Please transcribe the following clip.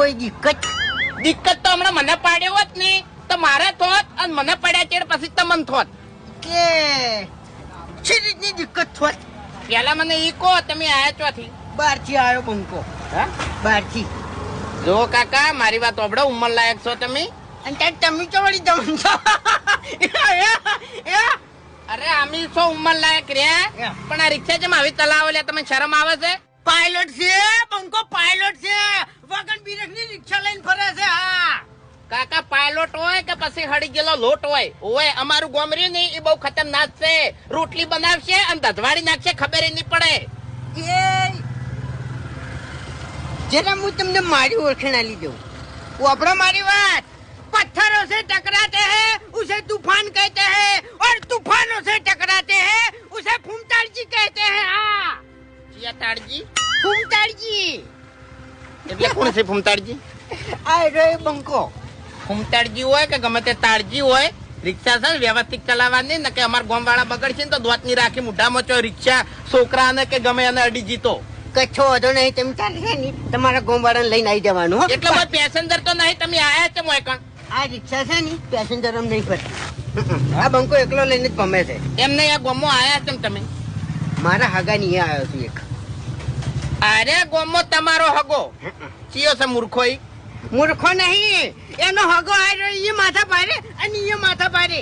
કોઈ દિક્કત તો હમણાં મને પાડ્યો હોત ને તો મારે થોત અને મને પડ્યા ચેડ પછી તમને થોત કે શી રીતની દિક્કત થોત? પેલા મને ઈ કહો તમે આયા ચોથી બહારથી આવ્યો બંકો. હા બહારથી. જો કાકા મારી વાત ઓબડો ઉંમર લાયક છો તમે અને ત્યાં તમે તો વળી જમણ છો. અરે આમી છો ઉંમર લાયક રહ્યા પણ આ રિક્ષા જેમ આવી ચલાવો લે તમે શરમ આવે છે? પાયલોટ છે બંકો, પાયલોટ છે. વગન બિરખની રિક્ષા લઈને ફરે છે. હા કાકા પાયલોટ હોય કે પછી હળી ગયેલો લોટ હોય ઓય અમારું ગોમરી નહીં એ બહુ ખતરનાક છે. રોટલી બનાવશે અને ધધવાડી નાખશે ખબર નહીં પડે. એ જરા હું તમને મારી ઓળખાણ આલી દઉં. વાપરો મારી વાત. पत्थरों से टकराते हैं उसे तूफान कहते हैं और तूफानों से टकराते हैं उसे फूमताड़जी कहते हैं. हाँ जिया ताड़जी फूमताड़जी એટલે કોણ છે ફૂમતાડજી? આ રે બંકો. ફૂમતાડજી હોય કે ગમે તે તાડજી હોય રિક્ષા છે વ્યવસ્થિત ચલાવવાની ને કે અમાર ગામ વાળા બગડશે ને તો દોતની રાખી મુઢામાં ચો રિક્ષા છોકરાને કે ગમે એને અડી જીતો કચ્છો વધો નહીં તમે ચાલશે ને તમારા ગામવાળાને લઈને આવી જવાનું. એટલે કોઈ પેસેન્જર તો નહીં તમે આયા છે મોય કણ આ રિક્ષા છે ને પેસેન્જર એમ નહીં ફરતી. આ બંકો એકલો લઈને જ ભમે છે. એમ નહીં આ ગોમો આયા છે તમે? મારા હગા ની આવ્યો છું એક. અરે ગોમો તમારો હગો ચિયો છે મૂર્ખો ઈ? મૂર્ખો નહીં, એનો હગો આવ્યો. એ માથા પાડે અને એ માથા પાડે.